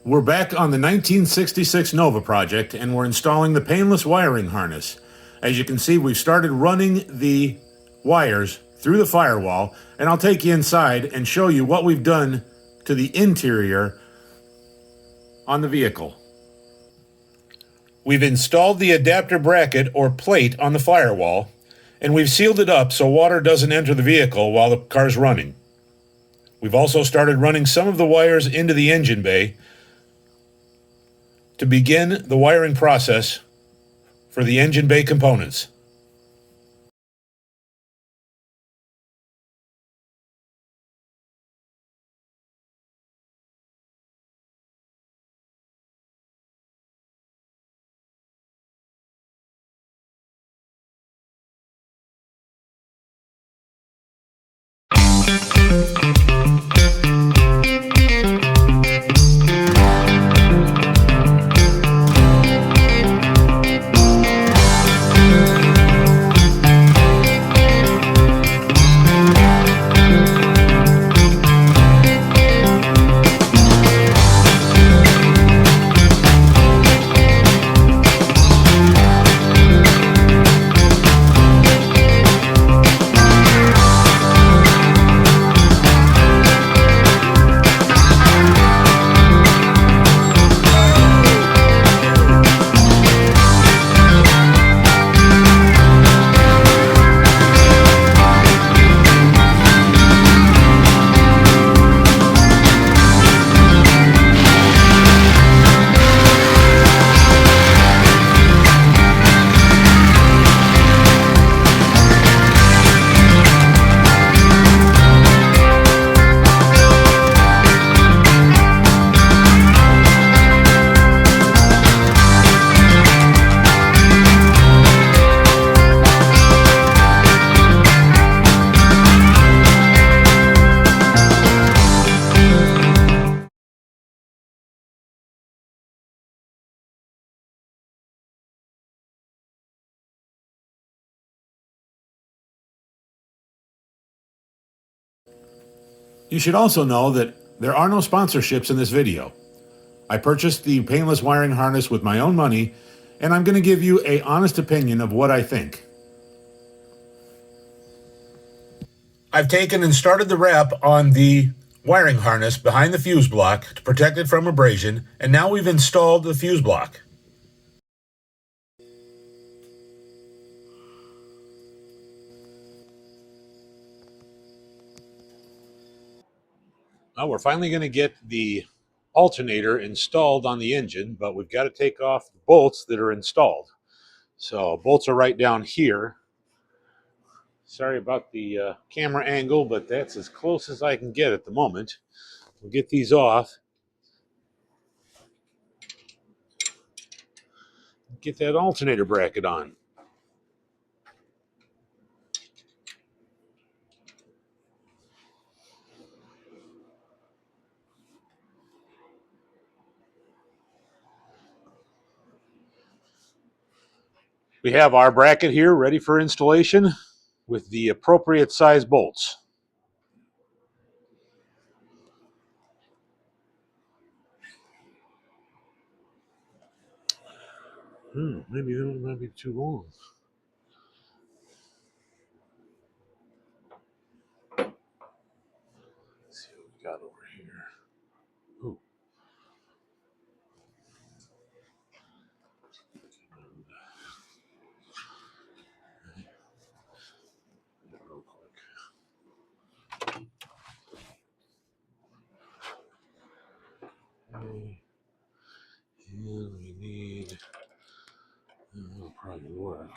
We're back on the 1966 Nova project, and we're installing the painless wiring harness. As you can see, we've started running the wires through the firewall, and I'll take you inside and show you what we've done to the interior on the vehicle. We've installed the adapter bracket or plate on the firewall, and we've sealed it up so water doesn't enter the vehicle while the car's running. We've also started running some of the wires into the engine bay to begin the wiring process for the engine bay components. You should also know that there are no sponsorships in this video. I purchased the painless wiring harness with my own money, and I'm going to give you an honest opinion of what I think. I've taken and started the wrap on the wiring harness behind the fuse block to protect it from abrasion, and now we've installed the fuse block. Now we're finally going to get the alternator installed on the engine, but we've got to take off the bolts that are installed. So bolts are right down here. Sorry about the camera angle, but that's as close as I can get at the moment. We'll get these off. Get that alternator bracket on. We have our bracket here ready for installation with the appropriate size bolts. Maybe that might be too long. Let's see what we got over here. Ooh. Real quick. Okay. And we need, it'll probably work.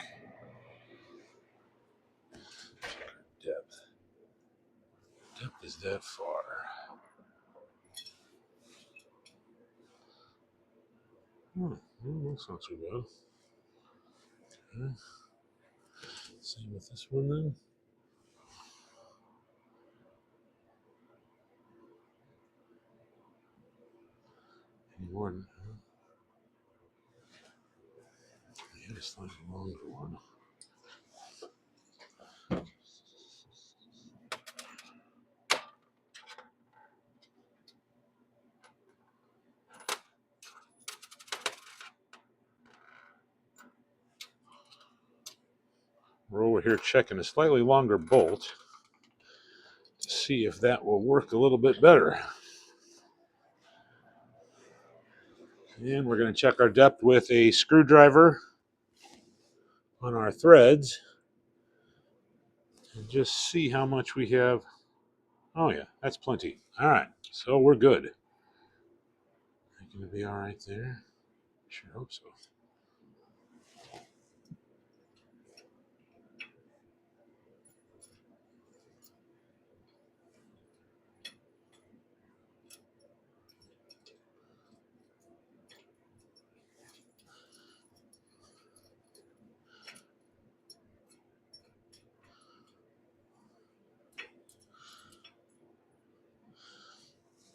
Depth. Depth is that far. That's not too bad. Okay. Same with this one then. Any more? Yeah, just find a longer one. We're over here checking a slightly longer bolt to see if that will work a little bit better. And we're going to check our depth with a screwdriver on our threads and just see how much we have. Oh yeah, that's plenty. All right, so we're good. Going to be all right there. Sure hope so.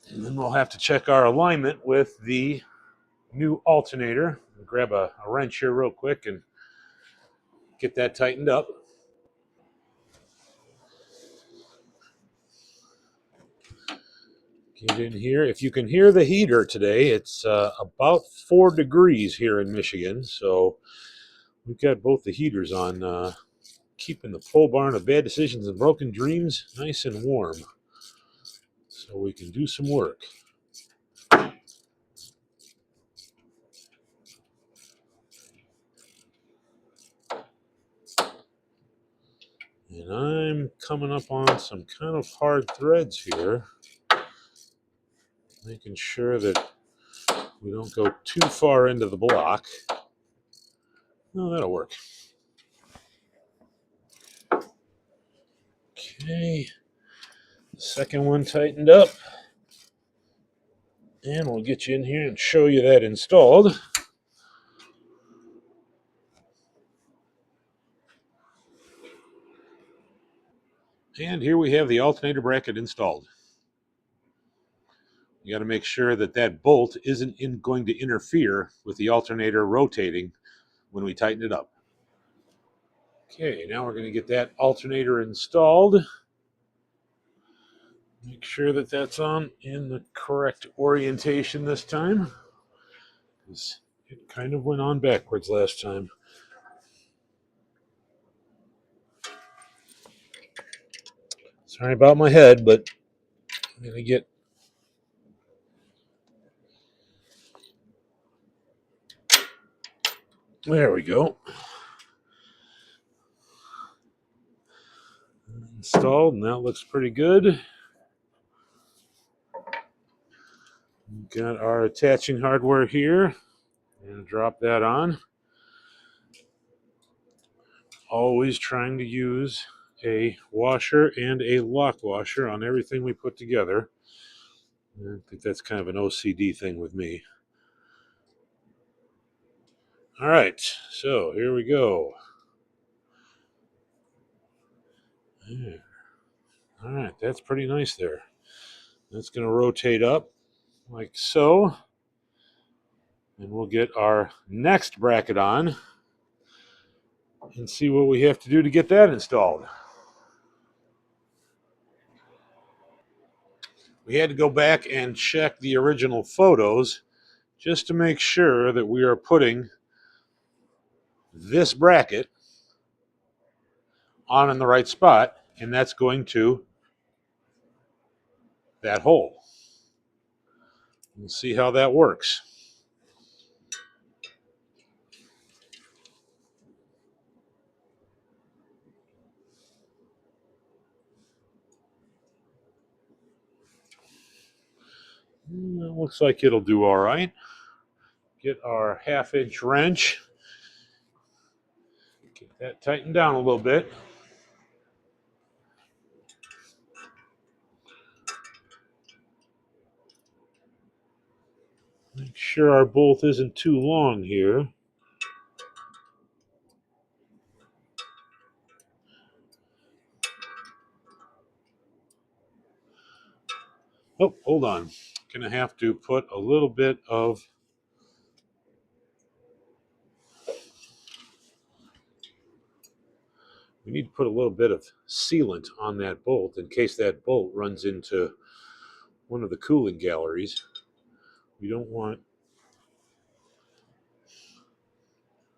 And then we'll have to check our alignment with the new alternator. I'll grab a wrench here real quick and get that tightened up. Get in here. If you can hear the heater today, it's about 4 degrees here in Michigan. So we've got both the heaters on, keeping the pole barn of bad decisions and broken dreams nice and warm so we can do some work. And I'm coming up on some kind of hard threads here, making sure that we don't go too far into the block. No, that'll work. Okay, the second one tightened up. And we'll get you in here and show you that installed. And here we have the alternator bracket installed. You got to make sure that that bolt isn't going to interfere with the alternator rotating when we tighten it up. Okay, now we're going to get that alternator installed. Make sure that that's on in the correct orientation this time, because it kind of went on backwards last time. Sorry about my head, but I'm going to get... There we go. Installed, and that looks pretty good. We've got our attaching hardware here. I'm going to drop that on. Always trying to use a washer and a lock washer on everything we put together. I think that's kind of an OCD thing with me. All right, so here we go. Yeah. All right, that's pretty nice there. That's going to rotate up like so. And we'll get our next bracket on and see what we have to do to get that installed. We had to go back and check the original photos just to make sure that we are putting this bracket on in the right spot, and that's going to that hole. We'll see how that works. It looks like it'll do all right. Get our 1/2-inch wrench. Get that tightened down a little bit. Make sure our bolt isn't too long here. Oh, hold on. Gonna have to put a little bit of we need to put a little bit of sealant on that bolt in case that bolt runs into one of the cooling galleries. We don't want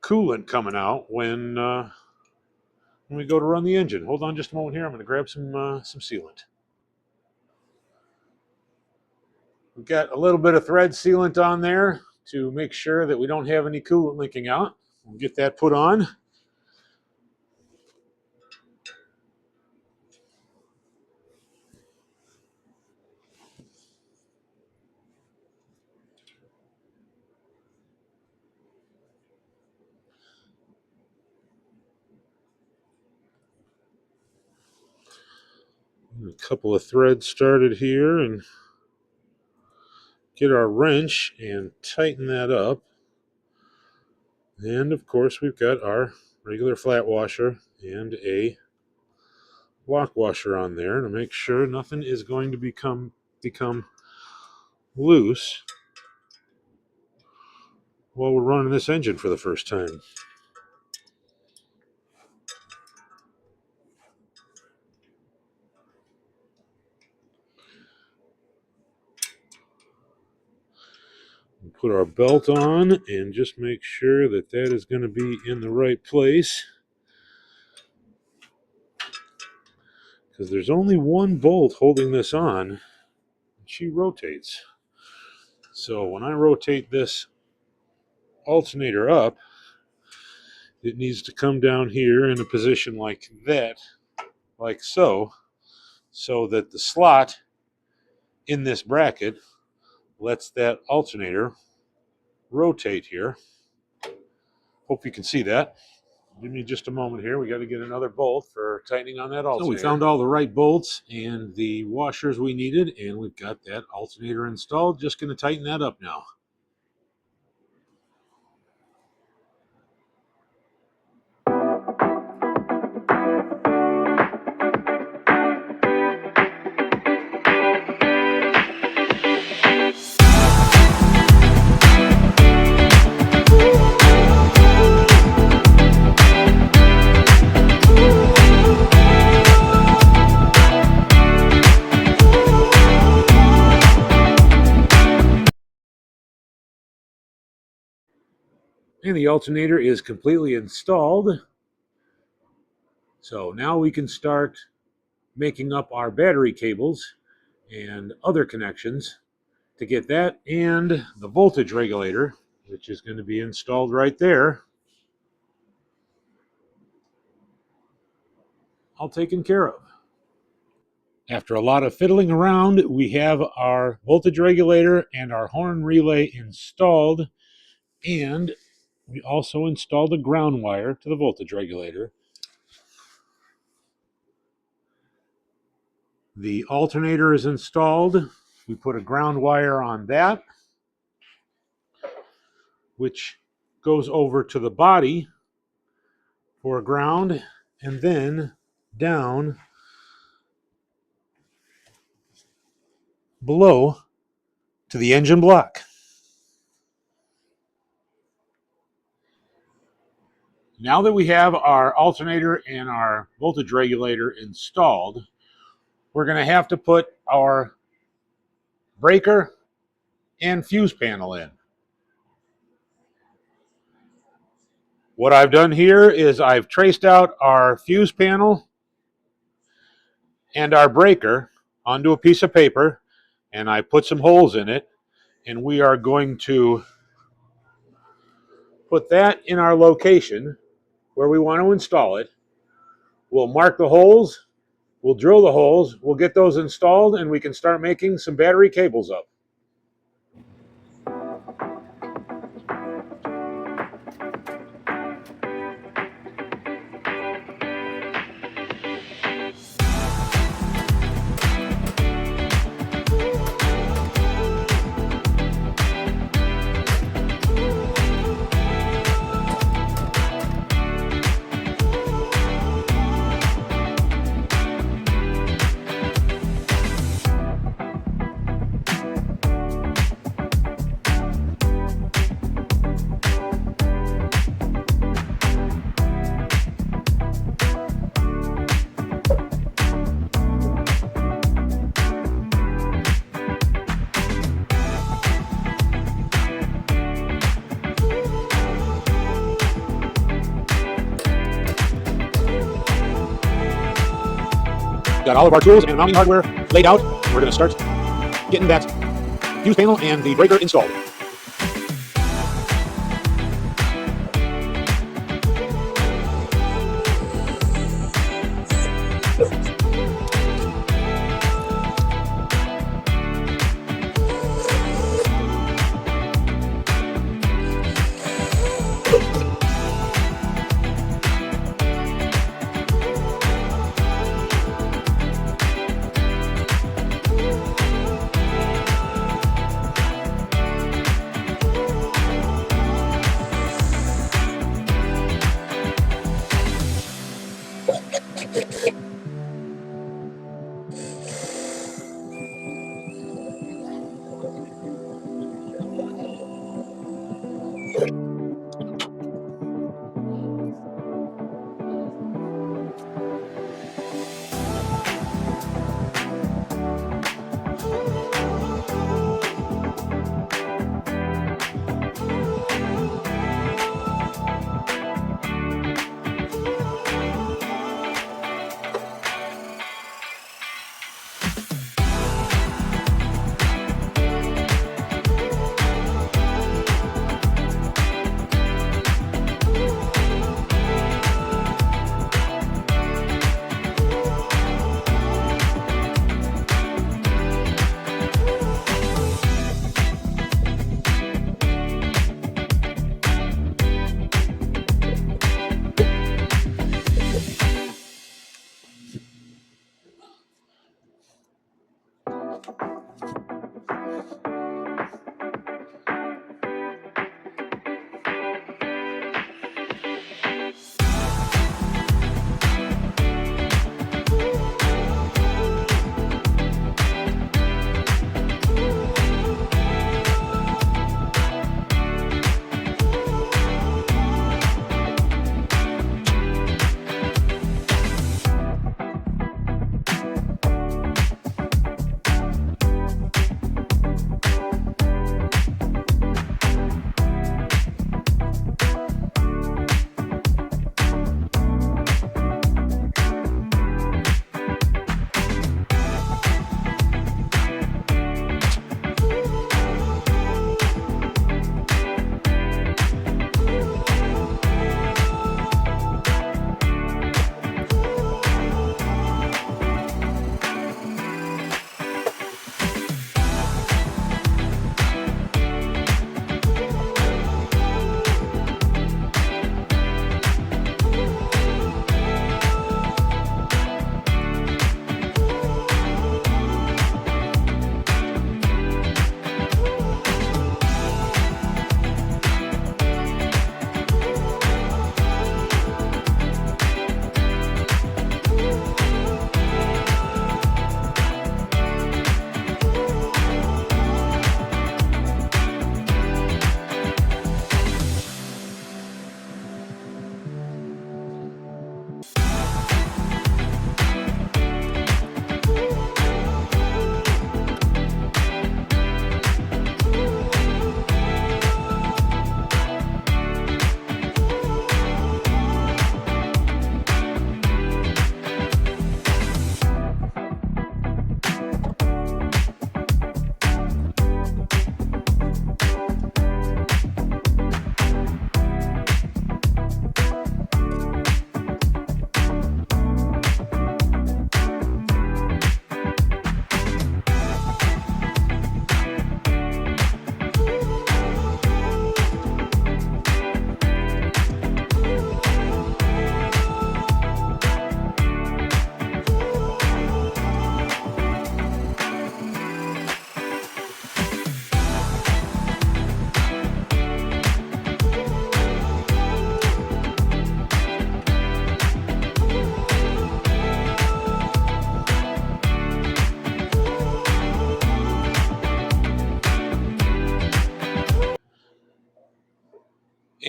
coolant coming out when when we go to run the engine. Hold on just a moment here. I'm going to grab some sealant. We've got a little bit of thread sealant on there to make sure that we don't have any coolant leaking out. We'll get that put on. A couple of threads started here, and get our wrench and tighten that up. And of course we've got our regular flat washer and a lock washer on there to make sure nothing is going to become loose while we're running this engine for the first time. Put our belt on and just make sure that that is going to be in the right place, because there's only one bolt holding this on. She rotates. So when I rotate this alternator up, it needs to come down here in a position like that, like so that the slot in this bracket lets that alternator rotate here. Hope you can see that. Give me just a moment here. We got to get another bolt for tightening on that alternator. So we found all the right bolts and the washers we needed, and we've got that alternator installed. Just going to tighten that up now. And the alternator is completely installed. So now we can start making up our battery cables and other connections to get that and the voltage regulator, which is going to be installed right there, all taken care of. After a lot of fiddling around, we have our voltage regulator and our horn relay installed, and we also installed a ground wire to the voltage regulator. The alternator is installed. We put a ground wire on that, which goes over to the body for ground, and then down below to the engine block. Now that we have our alternator and our voltage regulator installed, we're going to have to put our breaker and fuse panel in. What I've done here is I've traced out our fuse panel and our breaker onto a piece of paper, and I put some holes in it, and we are going to put that in our location where we want to install it. We'll mark the holes, we'll drill the holes, we'll get those installed, and we can start making some battery cables up. got all of our tools and mounting hardware laid out. We're going to start getting that fuse panel and the breaker installed.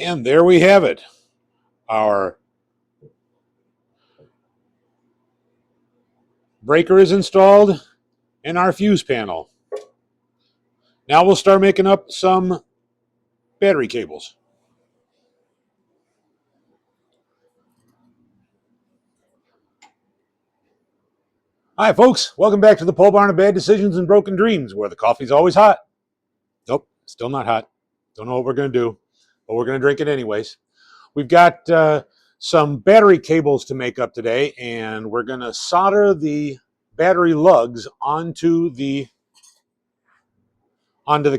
And there we have it. Our breaker is installed and our fuse panel. Now we'll start making up some battery cables. Hi, folks. Welcome back to the pole barn of bad decisions and broken dreams, where the coffee's always hot. Nope, still not hot. Don't know what we're going to do, but we're going to drink it anyways. We've got some battery cables to make up today, and we're going to solder the battery lugs onto the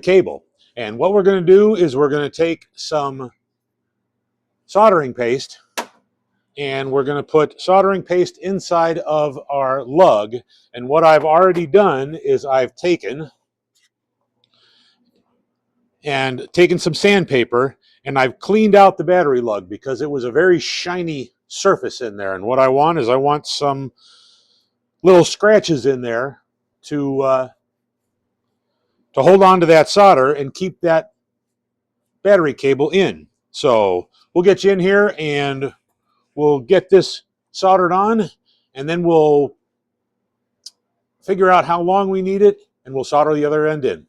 cable. And what we're going to do is we're going to take some soldering paste, and we're going to put soldering paste inside of our lug. And what I've already done is I've taken some sandpaper and I've cleaned out the battery lug because it was a very shiny surface in there. And what I want some little scratches in there to hold on to that solder and keep that battery cable in. So we'll get you in here and we'll get this soldered on, and then we'll figure out how long we need it, and we'll solder the other end in.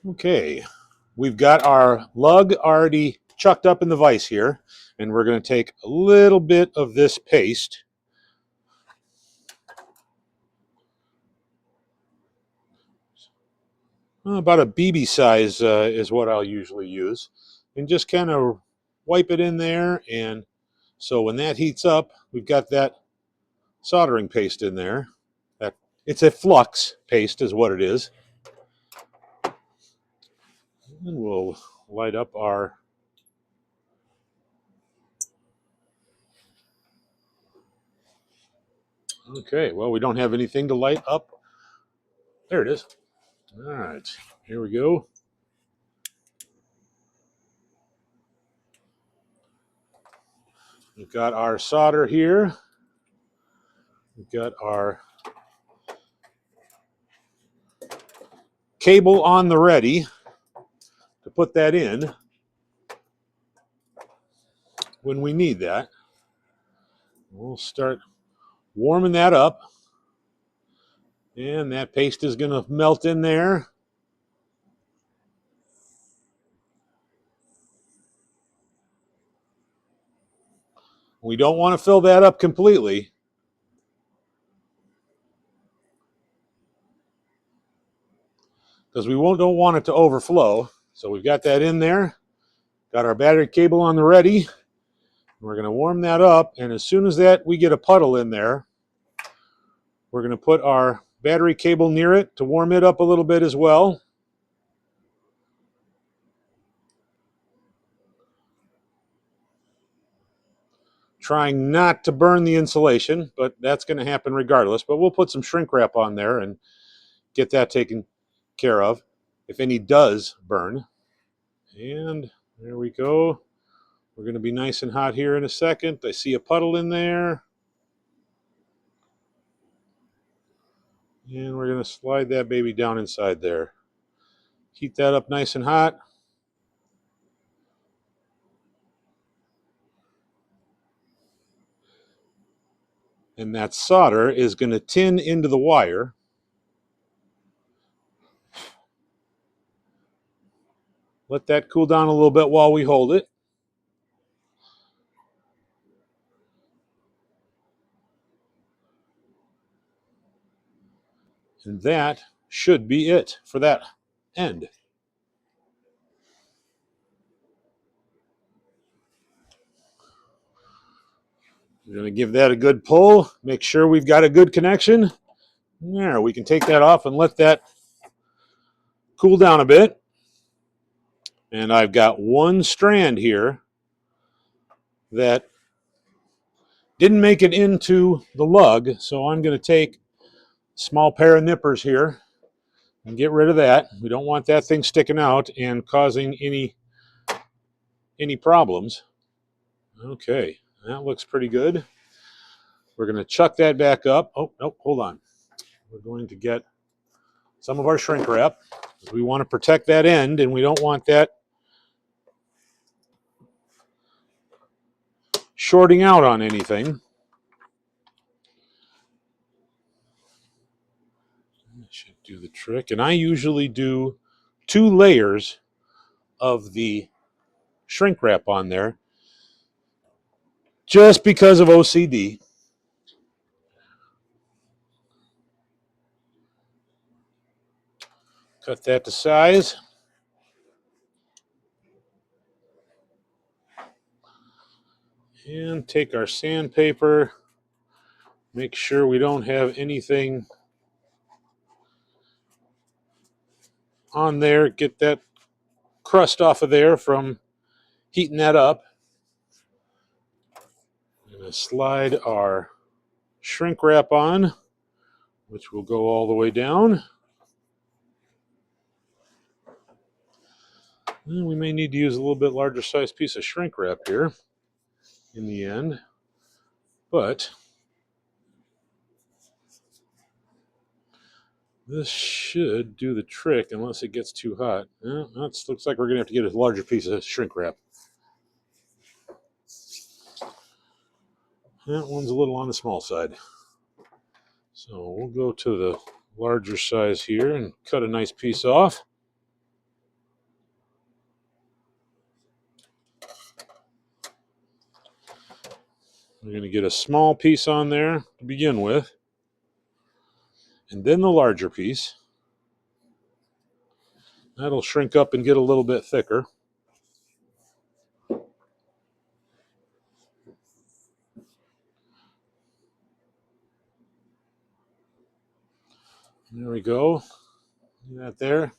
Okay, we've got our lug already chucked up in the vise here, and we're going to take a little bit of this paste. About a BB size is what I'll usually use, and just kind of wipe it in there. And so when that heats up, we've got that soldering paste in there. It's a flux paste is what it is. And we'll light up our okay, well, we don't have anything to light up. There it is. All right, here we go. We've got our solder here. We've got our cable on the ready to put that in when we need that. We'll start warming that up. And that paste is going to melt in there. We don't want to fill that up completely, because we don't want it to overflow. So we've got that in there. Got our battery cable on the ready. We're going to warm that up, and as soon as we get a puddle in there, we're going to put our battery cable near it to warm it up a little bit as well. Trying not to burn the insulation, but that's going to happen regardless. But we'll put some shrink wrap on there and get that taken care of if any does burn. And there we go. We're going to be nice and hot here in a second. I see a puddle in there. And we're going to slide that baby down inside there. Heat that up nice and hot. And that solder is going to tin into the wire. Let that cool down a little bit while we hold it. And that should be it for that end. We're going to give that a good pull. Make sure we've got a good connection. There, we can take that off and let that cool down a bit. And I've got one strand here that didn't make it into the lug, so I'm going to take a small pair of nippers here and get rid of that. We don't want that thing sticking out and causing any problems. Okay, that looks pretty good. We're going to chuck that back up. Oh, nope, hold on. We're going to get some of our shrink wrap. We want to protect that end, and we don't want that shorting out on anything. That should do the trick. And I usually do 2 layers of the shrink wrap on there just because of OCD. Cut that to size. And take our sandpaper. Make sure we don't have anything on there. Get that crust off of there from heating that up. I'm going to slide our shrink wrap on, which will go all the way down. And we may need to use a little bit larger size piece of shrink wrap here in the end, but this should do the trick unless it gets too hot. That looks like we're going to have to get a larger piece of shrink wrap. That one's a little on the small side. So we'll go to the larger size here and cut a nice piece off. We're going to get a small piece on there to begin with, and then the larger piece. That'll shrink up and get a little bit thicker. There we go. See that there?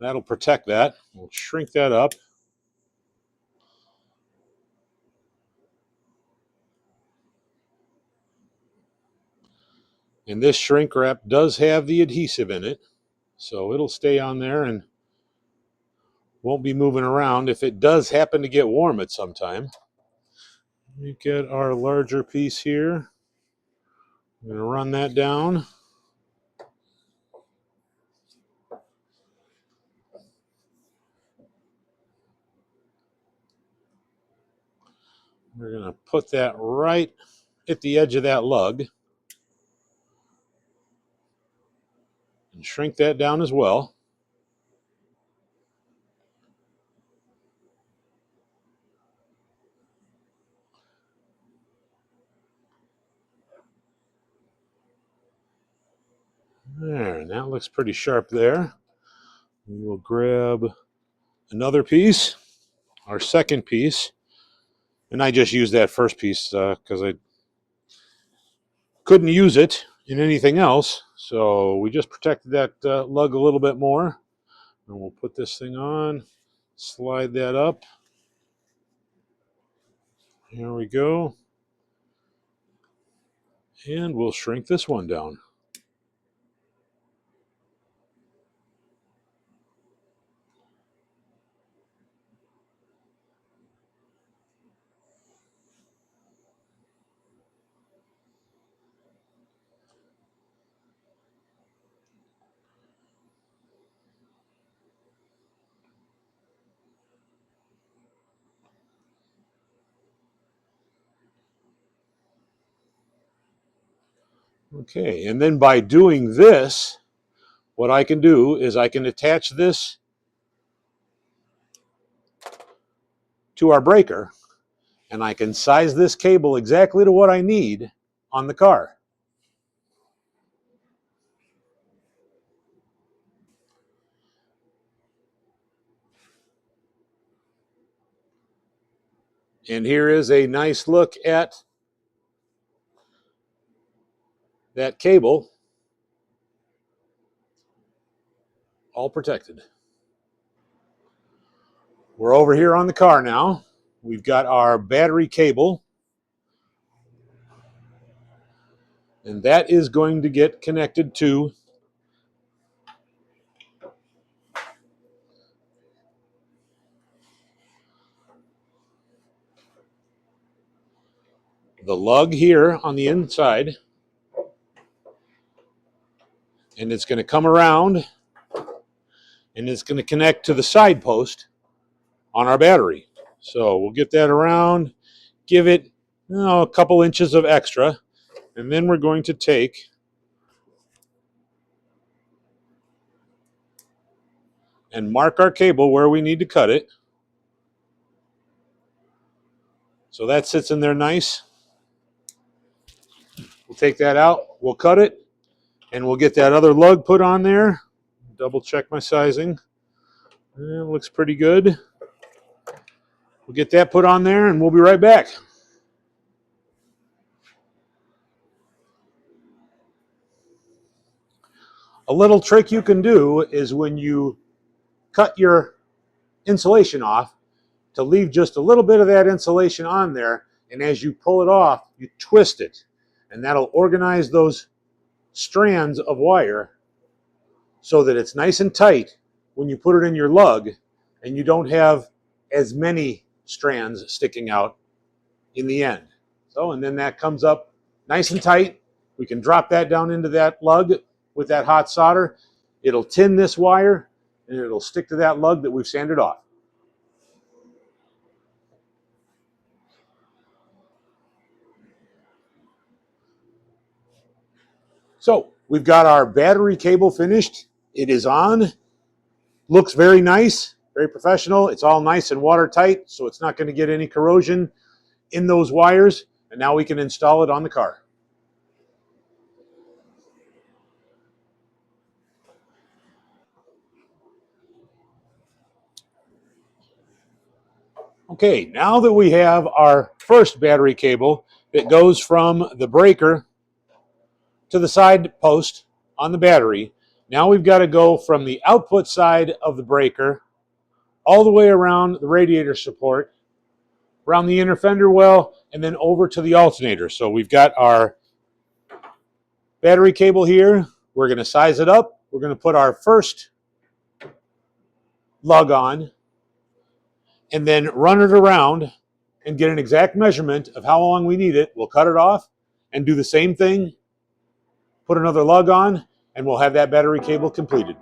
That'll protect that. We'll shrink that up. And this shrink wrap does have the adhesive in it, so it'll stay on there and won't be moving around if it does happen to get warm at some time. We get our larger piece here. I'm going to run that down. We're going to put that right at the edge of that lug and shrink that down as well. There, and that looks pretty sharp there. We will grab another piece, our second piece, and I just used that first piece because I couldn't use it in anything else, so we just protected that lug a little bit more. And we'll put this thing on, slide that up. Here we go. And we'll shrink this one down. Okay, and then by doing this, what I can do is I can attach this to our breaker, and I can size this cable exactly to what I need on the car. And here is a nice look at that cable, all protected. We're over here on the car now. We've got our battery cable, and that is going to get connected to the lug here on the inside, and it's going to come around and it's going to connect to the side post on our battery. So we'll get that around, give it a couple inches of extra, and then we're going to take and mark our cable where we need to cut it. So that sits in there nice. We'll take that out, we'll cut it, and we'll get that other lug put on there. Double check my sizing. It looks pretty good. We'll get that put on there and we'll be right back. A little trick you can do is when you cut your insulation off, to leave just a little bit of that insulation on there, and as you pull it off, you twist it, and that'll organize those strands of wire so that it's nice and tight when you put it in your lug, and you don't have as many strands sticking out in the end. So, and then that comes up nice and tight. We can drop that down into that lug with that hot solder. It'll tin this wire, and it'll stick to that lug that we've sanded off. So we've got our battery cable finished. It is on. Looks very nice, very professional. It's all nice and watertight, so it's not going to get any corrosion in those wires. And now we can install it on the car. Okay, now that we have our first battery cable that goes from the breaker to the side post on the battery, now we've got to go from the output side of the breaker all the way around the radiator support, around the inner fender well, and then over to the alternator. So we've got our battery cable here. We're going to size it up. We're going to put our first lug on and then run it around and get an exact measurement of how long we need it. We'll cut it off and do the same thing, put another lug on, and we'll have that battery cable completed.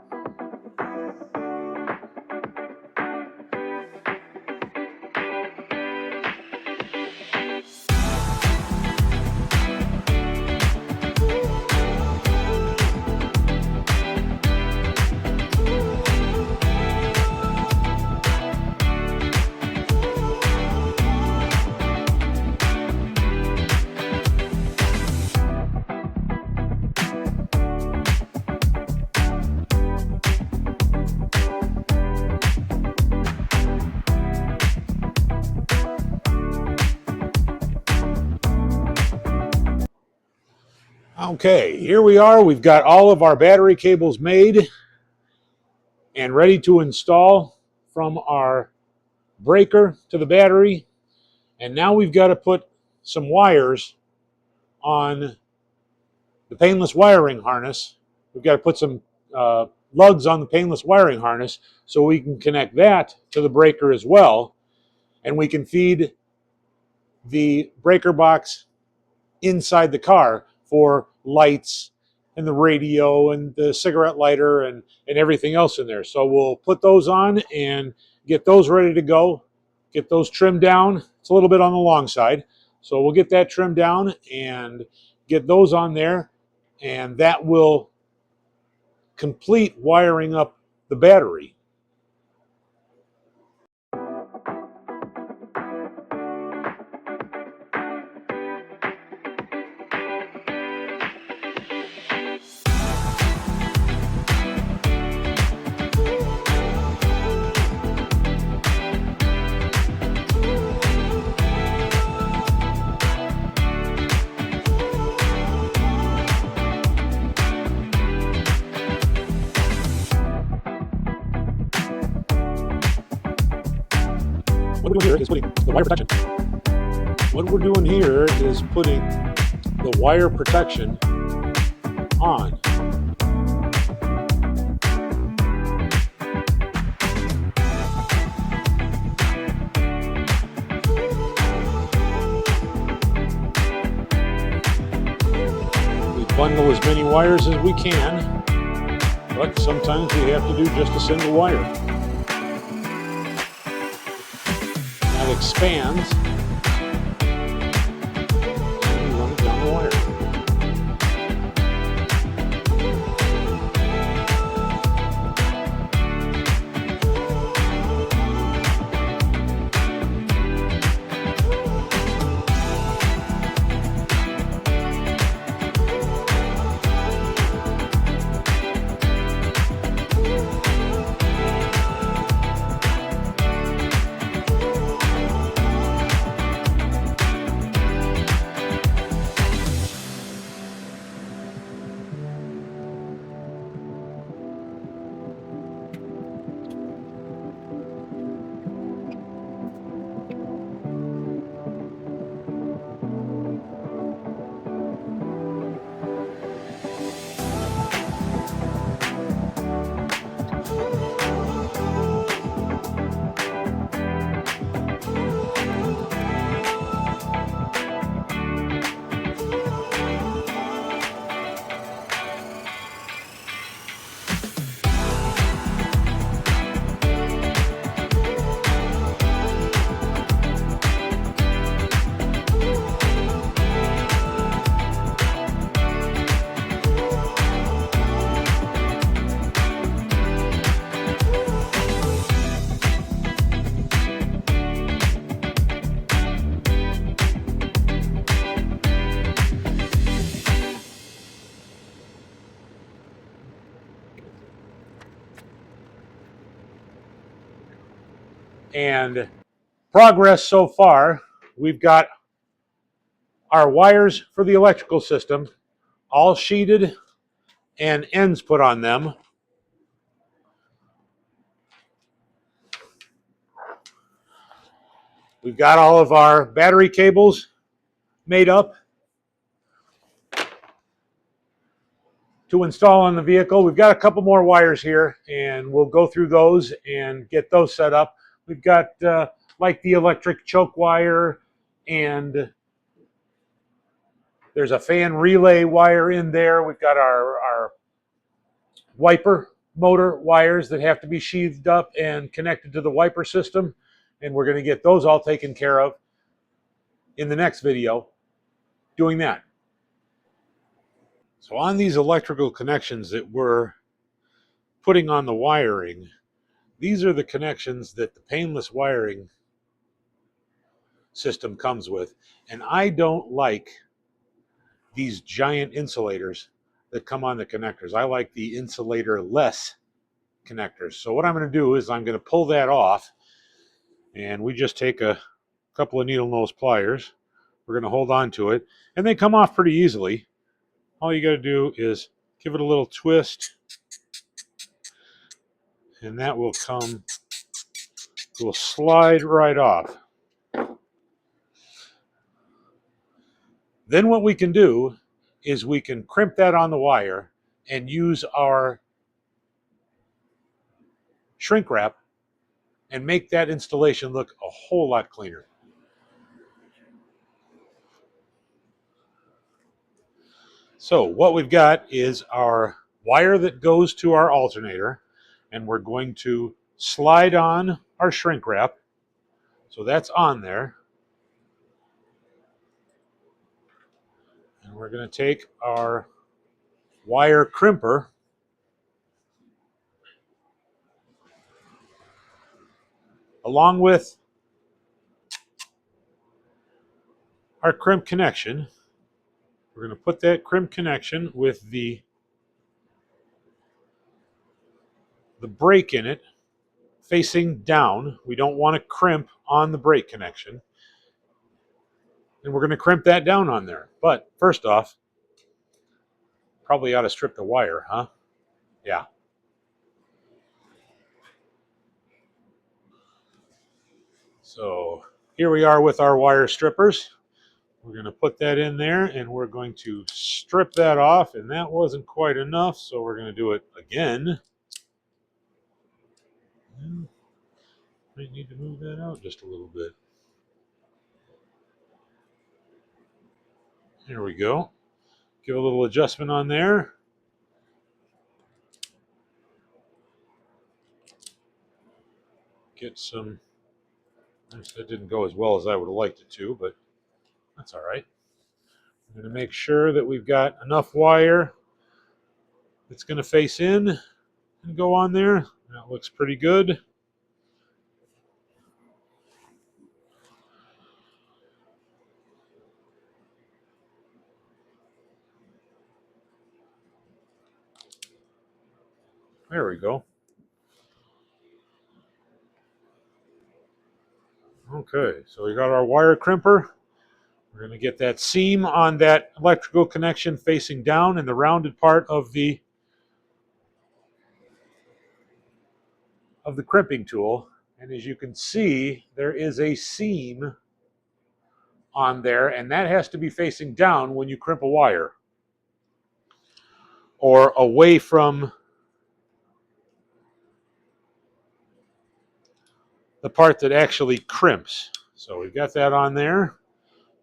Okay, here we are. We've got all of our battery cables made and ready to install from our breaker to the battery. And now we've got to put some wires on the painless wiring harness. We've got to put some lugs on the painless wiring harness so we can connect that to the breaker as well. And we can feed the breaker box inside the car for lights and the radio and the cigarette lighter and everything else in there. So we'll put those on and get those ready to go, get those trimmed down. It's a little bit on the long side. So we'll get that trimmed down and get those on there, and that will complete wiring up the battery. What we're doing here is putting the wire protection. What we're doing here is putting the wire protection on. We bundle as many wires as we can, but sometimes we have to do just a single wire. Expands and you run it down the wire. And progress so far, we've got our wires for the electrical system all sheeted and ends put on them. We've got all of our battery cables made up to install on the vehicle. We've got a couple more wires here, and we'll go through those and get those set up. We've got like the electric choke wire, and there's a fan relay wire in there. We've got our wiper motor wires that have to be sheathed up and connected to the wiper system, and we're going to get those all taken care of in the next video doing that. So on these electrical connections that we're putting on the wiring, these are the connections that the painless wiring system comes with. And I don't like these giant insulators that come on the connectors. I like the insulator-less connectors. So what I'm going to do is I'm going to pull that off, and we just take a couple of needle nose pliers. We're going to hold on to it, and they come off pretty easily. All you got to do is give it a little twist, and that will come, it will slide right off. Then what we can do is we can crimp that on the wire and use our shrink wrap and make that installation look a whole lot cleaner. So what we've got is our wire that goes to our alternator, and we're going to slide on our shrink wrap. So that's on there. And we're going to take our wire crimper along with our crimp connection. We're going to put that crimp connection with the brake in it facing down. We don't want to crimp on the brake connection. And we're going to crimp that down on there. But first off, probably ought to strip the wire, huh? Yeah. So here we are with our wire strippers. We're going to put that in there, and we're going to strip that off, and that wasn't quite enough, so we're going to do it again. Might need to move that out just a little bit. There we go. Give a little adjustment on there. Get some, that didn't go as well as I would have liked it to, but that's all right. I'm going to make sure that we've got enough wire that's going to face in and go on there. That looks pretty good. There we go. Okay, so we got our wire crimper. We're going to get that seam on that electrical connection facing down in the rounded part of the crimping tool. And as you can see, there is a seam on there, and that has to be facing down when you crimp a wire, or away from the part that actually crimps. So we've got that on there.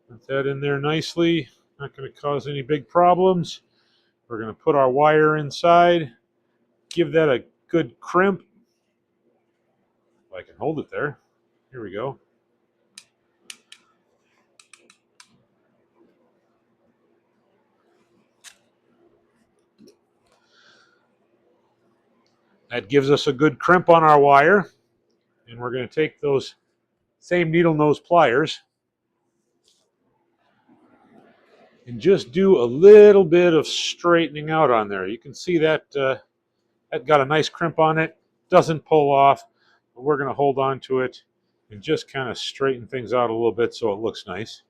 Put that in there nicely. Not going to cause any big problems. We're going to put our wire inside, give that a good crimp. If I can hold it there. Here we go. That gives us a good crimp on our wire. And we're going to take those same needle nose pliers and just do a little bit of straightening out on there. You can see that that got a nice crimp on it. Doesn't pull off, but we're going to hold on to it and just kind of straighten things out a little bit so it looks nice.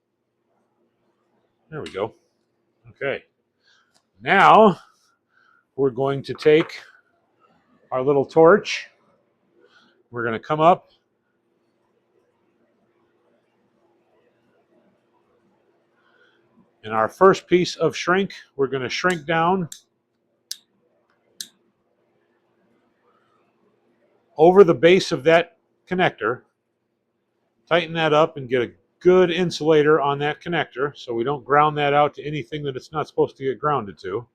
There we go. Okay. Now we're going to take our little torch. We're going to come up and our first piece of shrink, we're going to shrink down over the base of that connector. Tighten that up and get a good insulator on that connector so we don't ground that out to anything that it's not supposed to get grounded to.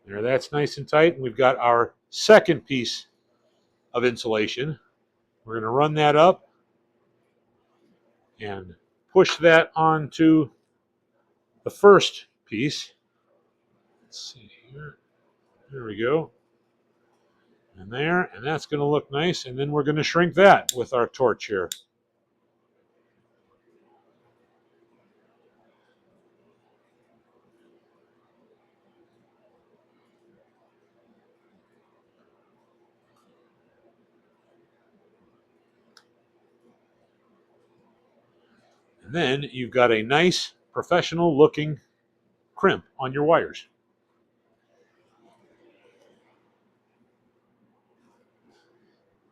There, that's nice and tight. And we've got our second piece of insulation. We're going to run that up and push that onto the first piece. Let's see here. There we go. And there, and that's going to look nice. And then we're going to shrink that with our torch here. And then you've got a nice professional looking crimp on your wires.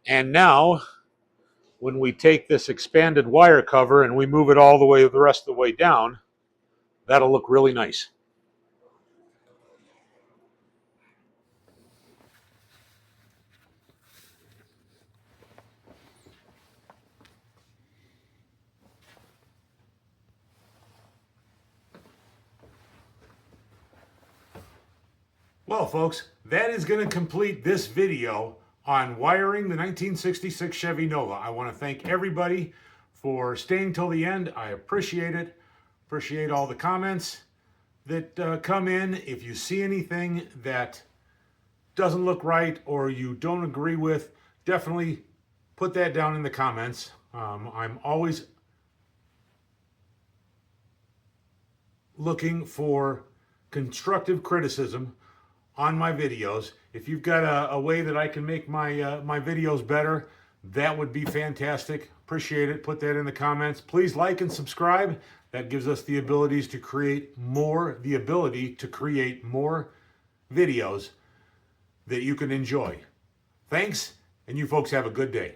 And now, when we take this expanded wire cover and we move it all the way the rest of the way down, that'll look really nice. Well, folks, that is going to complete this video on wiring the 1966 Chevy Nova. I want to thank everybody for staying till the end. I appreciate it. Appreciate all the comments that come in. If you see anything that doesn't look right or you don't agree with, definitely put that down in the comments. I'm always looking for constructive criticism on my videos. If you've got a way that I can make my my videos better, that would be fantastic. Appreciate it. Put that in the comments. Please like and subscribe. That gives us the abilities to create more, the ability to create more videos that you can enjoy. Thanks, and you folks have a good day.